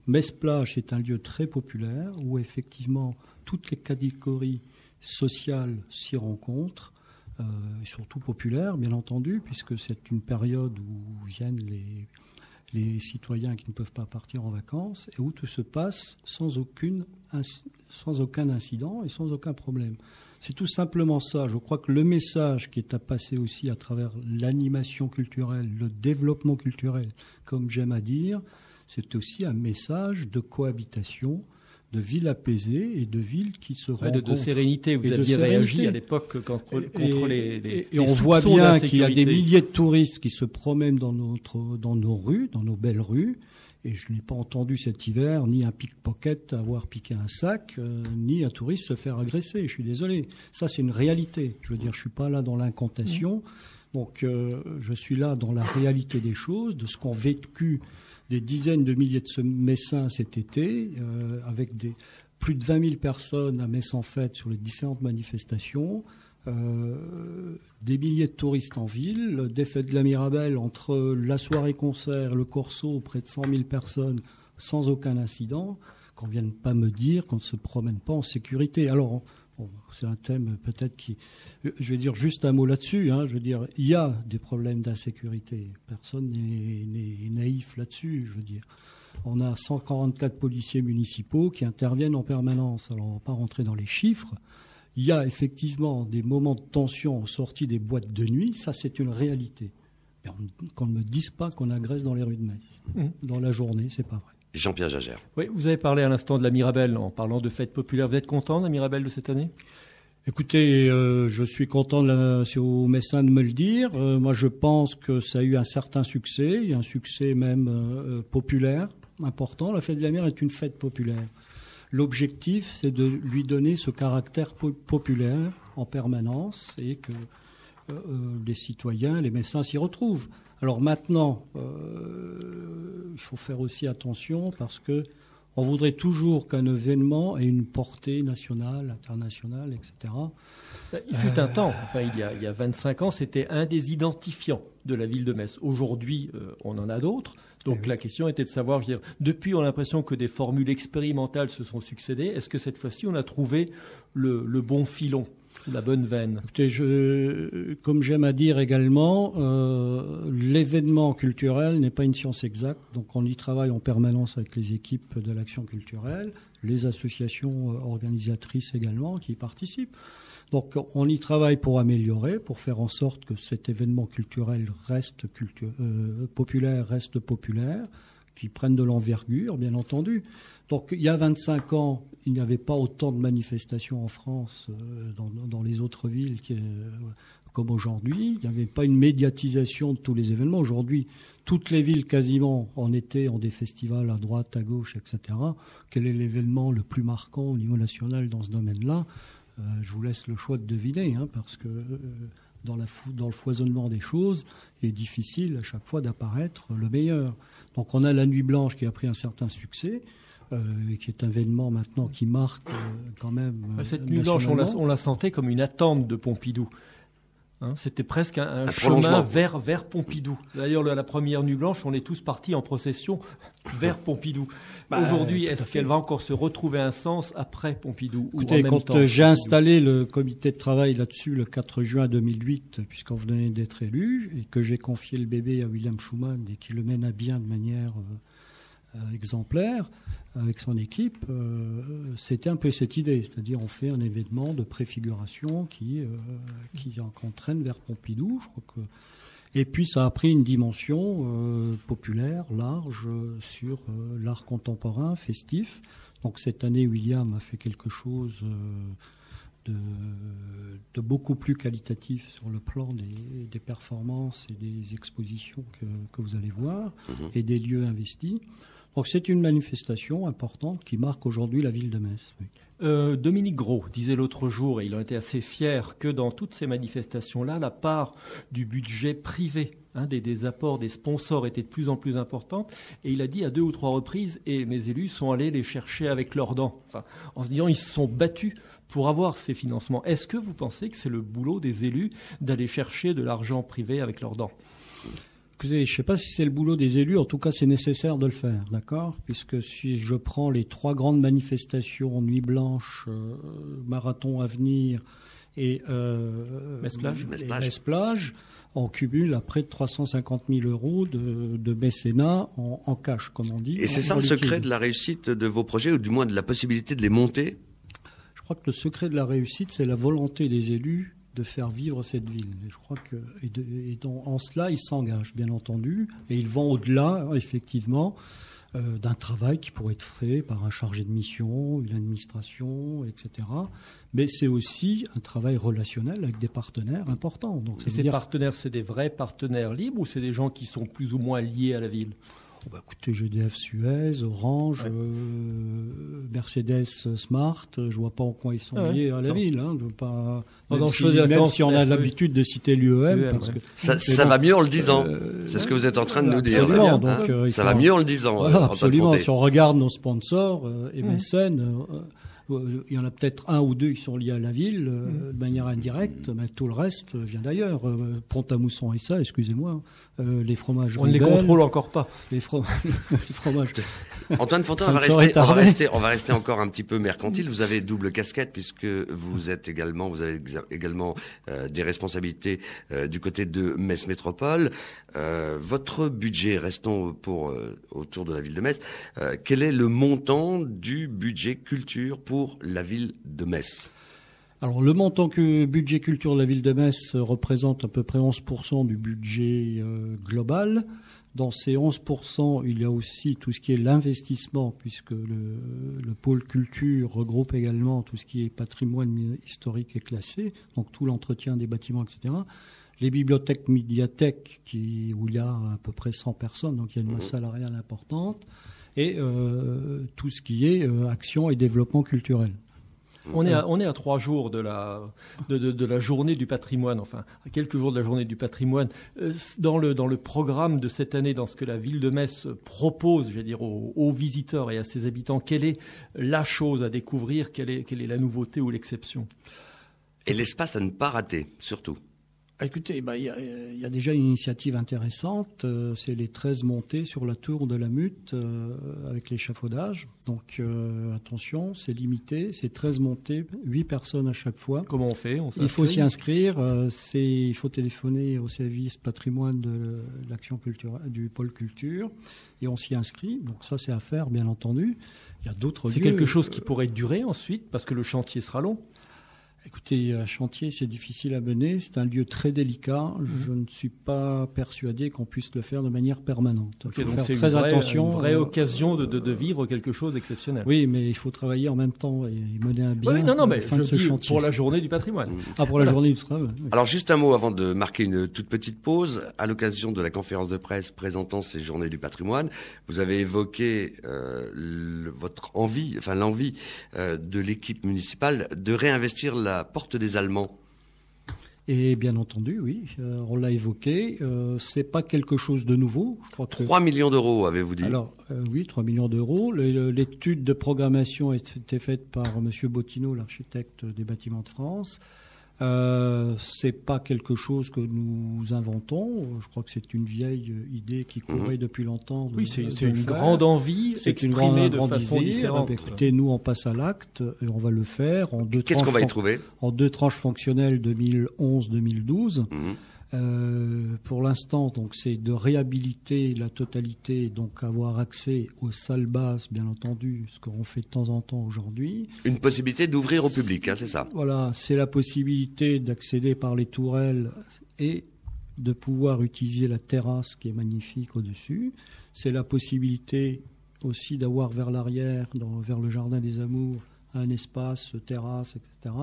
Metz-Plage, c'est un lieu très populaire où effectivement toutes les catégories sociales s'y rencontrent, surtout populaires, bien entendu, puisque c'est une période où viennent les citoyens qui ne peuvent pas partir en vacances et où tout se passe sans aucun incident et sans aucun problème. C'est tout simplement ça. Je crois que le message qui est à passer aussi à travers l'animation culturelle, le développement culturel, comme j'aime à dire, c'est aussi un message de cohabitation, de villes apaisées et de villes qui se rencontrent. De sérénité. Vous aviez réagi à l'époque contre les on voit bien qu'il y a des milliers de touristes qui se promènent dans nos rues, dans nos belles rues. Et je n'ai pas entendu cet hiver ni un pickpocket avoir piqué un sac, ni un touriste se faire agresser. Je suis désolé. Ça, c'est une réalité. Je veux dire, je ne suis pas là dans l'incantation. Donc, je suis là dans la réalité des choses, de ce qu'ont vécu des dizaines de milliers de Messins cet été, avec plus de 20 000 personnes à Metz en fête sur les différentes manifestations, des milliers de touristes en ville, des fêtes de la Mirabelle entre la soirée concert, le corso, près de 100 000 personnes sans aucun incident, qu'on ne vienne pas me dire qu'on ne se promène pas en sécurité. Alors, c'est un thème peut-être qui... Je vais dire juste un mot là-dessus. Je veux dire, il y a des problèmes d'insécurité. Personne n'est naïf là-dessus, je veux dire. On a 144 policiers municipaux qui interviennent en permanence. Alors, on ne va pas rentrer dans les chiffres. Il y a effectivement des moments de tension en sortie des boîtes de nuit. Ça, c'est une réalité. Mais qu'on ne me dise pas qu'on agresse dans les rues de Metz. Dans la journée, c'est pas vrai. Jean-Pierre Jagère. Oui, vous avez parlé à l'instant de la Mirabelle en parlant de fête populaire. Vous êtes content de la Mirabelle de cette année ? Écoutez, je suis content aux Messins de me le dire. Moi, je pense que ça a eu un certain succès, un succès même populaire, important. La fête de la Mire est une fête populaire. L'objectif, c'est de lui donner ce caractère populaire en permanence et que les citoyens, les Messins s'y retrouvent. Alors maintenant, il faut faire aussi attention parce que on voudrait toujours qu'un événement ait une portée nationale, internationale, etc. Il fut un temps, il y a 25 ans, c'était un des identifiants de la ville de Metz. Aujourd'hui, on en a d'autres. Donc la question était de savoir, je veux dire, depuis on a l'impression que des formules expérimentales se sont succédées. Est-ce que cette fois-ci on a trouvé le bon filon, la bonne veine ? Écoutez, comme j'aime à dire également, l'événement culturel n'est pas une science exacte. Donc on y travaille en permanence avec les équipes de l'action culturelle, les associations organisatrices également qui y participent. Donc on y travaille pour améliorer, pour faire en sorte que cet événement culturel populaire reste populaire, qui prenne de l'envergure, bien entendu. Donc il y a 25 ans, il n'y avait pas autant de manifestations en France, dans les autres villes comme aujourd'hui. Il n'y avait pas une médiatisation de tous les événements. Aujourd'hui, toutes les villes quasiment en été ont des festivals à droite, à gauche, etc. Quel est l'événement le plus marquant au niveau national dans ce domaine-là ? Je vous laisse le choix de deviner, parce que dans le foisonnement des choses, il est difficile à chaque fois d'apparaître le meilleur. Donc on a la Nuit Blanche qui a pris un certain succès, et qui est un événement maintenant qui marque quand même... Cette Nuit Blanche, on la sentait comme une attente de Pompidou. C'était presque un chemin vers Pompidou. D'ailleurs, la première Nuit Blanche, on est tous partis en procession vers Pompidou. Aujourd'hui, est-ce qu'elle va encore se retrouver un sens après Pompidou? Écoutez, quand j'ai installé le comité de travail là-dessus le 4 juin 2008, puisqu'on venait d'être élu, et que j'ai confié le bébé à William Schuman et qu'il le mène à bien de manière exemplaire avec son équipe, c'était un peu cette idée, c'est-à-dire on fait un événement de préfiguration qui entraîne vers Pompidou. Je crois que... Et puis ça a pris une dimension populaire, large, sur l'art contemporain, festif. Donc cette année, William a fait quelque chose de beaucoup plus qualitatif sur le plan des performances et des expositions que vous allez voir, et des lieux investis. Donc c'est une manifestation importante qui marque aujourd'hui la ville de Metz. Oui. Dominique Gros disait l'autre jour, et il en était assez fier, que dans toutes ces manifestations-là, la part du budget privé, des apports des sponsors était de plus en plus importante. Et il a dit à 2 ou 3 reprises, et mes élus sont allés les chercher avec leurs dents. Enfin, en se disant, ils se sont battus pour avoir ces financements. Est-ce que vous pensez que c'est le boulot des élus d'aller chercher de l'argent privé avec leurs dents ? Écoutez, je ne sais pas si c'est le boulot des élus, en tout cas c'est nécessaire de le faire, d'accord ? Puisque si je prends les 3 grandes manifestations, Nuit Blanche, Marathon Avenir et Metz-Plage, on cumule à près de 350 000 euros de mécénat en cash, comme on dit. Et c'est ça le secret de la réussite de vos projets, ou du moins de la possibilité de les monter ? Je crois que le secret de la réussite, c'est la volonté des élus de faire vivre cette ville. Et je crois que en cela, ils s'engagent, bien entendu, et ils vont au-delà, effectivement, d'un travail qui pourrait être fait par un chargé de mission, une administration, etc. Mais c'est aussi un travail relationnel avec des partenaires importants. Donc, et ces partenaires, c'est des vrais partenaires libres ou c'est des gens qui sont plus ou moins liés à la ville ? Écoutez, GDF, Suez, Orange, Mercedes, Smart, je vois pas en quoi ils sont liés à la ville. Hein, je veux pas. Même si on a l'habitude de citer l'UEM, parce que ça va mieux en le disant. C'est ce que vous êtes en train de nous dire. Absolument. Donc, ça va mieux en le disant. Voilà, absolument. Si on regarde nos sponsors, MSN. Il y en a peut-être 1 ou 2 qui sont liés à la ville de manière indirecte, mais tout le reste vient d'ailleurs. Pont-à-Mousson et ça, excusez-moi, les fromages. On ne les contrôle encore pas. Les fromages. Antoine Fantin, on va rester encore un petit peu mercantile. Vous avez double casquette puisque vous avez également des responsabilités du côté de Metz Métropole. Votre budget, restons autour de la ville de Metz. Quel est le montant du budget culture pour la ville de Metz ? Alors, le montant que budget culture de la ville de Metz représente à peu près 11% du budget global. Dans ces 11%, il y a aussi tout ce qui est l'investissement, puisque le pôle culture regroupe également tout ce qui est patrimoine historique et classé, donc tout l'entretien des bâtiments, etc. Les bibliothèques, médiathèques, où il y a à peu près 100 personnes, donc il y a une masse salariale importante, et tout ce qui est action et développement culturel. On est à 3 jours de la journée du patrimoine, enfin à quelques jours de la journée du patrimoine. Dans le programme de cette année, dans ce que la ville de Metz propose, aux visiteurs et à ses habitants, quelle est la chose à découvrir, quelle est la nouveauté ou l'exception ? Et l'espace à ne pas rater, surtout. Écoutez, il y a déjà une initiative intéressante, c'est les 13 montées sur la tour de la Mutte avec l'échafaudage. Donc attention, c'est limité, c'est 13 montées, 8 personnes à chaque fois. Comment on fait ? Il faut s'y inscrire, il faut téléphoner au service patrimoine de l'action culturelle du pôle culture et on s'y inscrit. Donc ça c'est à faire bien entendu. Il y a d'autres lieux. C'est quelque chose qui pourrait durer ensuite parce que le chantier sera long. Écoutez, un chantier, c'est difficile à mener. C'est un lieu très délicat. Je ne suis pas persuadé qu'on puisse le faire de manière permanente. Il faut faire très attention. C'est une vraie occasion de vivre quelque chose d'exceptionnel. Oui, mais il faut travailler en même temps et mener à bien la fin de ce chantier. Pour la journée du patrimoine. Pour la journée du travail. Oui. Alors, juste un mot avant de marquer une toute petite pause. À l'occasion de la conférence de presse présentant ces journées du patrimoine, vous avez évoqué l'envie de l'équipe municipale de réinvestir la porte des Allemands. Et bien entendu, oui, on l'a évoqué. C'est pas quelque chose de nouveau. Je crois que 3 millions d'euros, avez-vous dit ? Alors, oui, 3 millions d'euros. L'étude de programmation a été faite par Monsieur Bottineau, l'architecte des Bâtiments de France. C'est pas quelque chose que nous inventons. Je crois que c'est une vieille idée qui courait depuis longtemps. C'est une grande envie exprimée de façon différente. Écoutez, nous, on passe à l'acte et on va le faire en 2 tranches. Qu'est-ce qu'on va y trouver ? En 2 tranches fonctionnelles 2011-2012. Pour l'instant, donc, c'est de réhabiliter la totalité, donc avoir accès aux salles basses, bien entendu, ce qu'on fait de temps en temps aujourd'hui. Une possibilité d'ouvrir au public, c'est ça ? Voilà, c'est la possibilité d'accéder par les tourelles et de pouvoir utiliser la terrasse qui est magnifique au-dessus. C'est la possibilité aussi d'avoir vers l'arrière, vers le Jardin des Amours, un espace, terrasse, etc.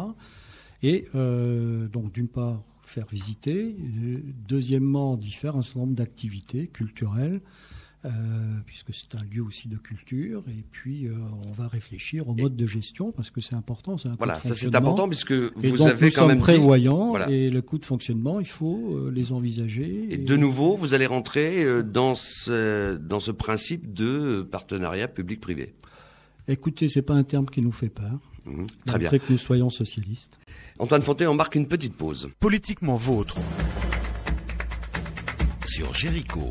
Et donc, d'une part, faire visiter. Deuxièmement, d'y faire un certain nombre d'activités culturelles, puisque c'est un lieu aussi de culture. Et puis, on va réfléchir au mode de gestion, parce que c'est important. Ça c'est important, puisque vous donc, avez quand même prévoyants, et le coût de fonctionnement, il faut les envisager. Et de nouveau, vous allez rentrer dans ce principe de partenariat public-privé. Écoutez, c'est pas un terme qui nous fait peur. Très bien. Après que nous soyons socialistes. Antoine Fantin, on marque une petite pause. Politiquement vôtre. sur Jéricho.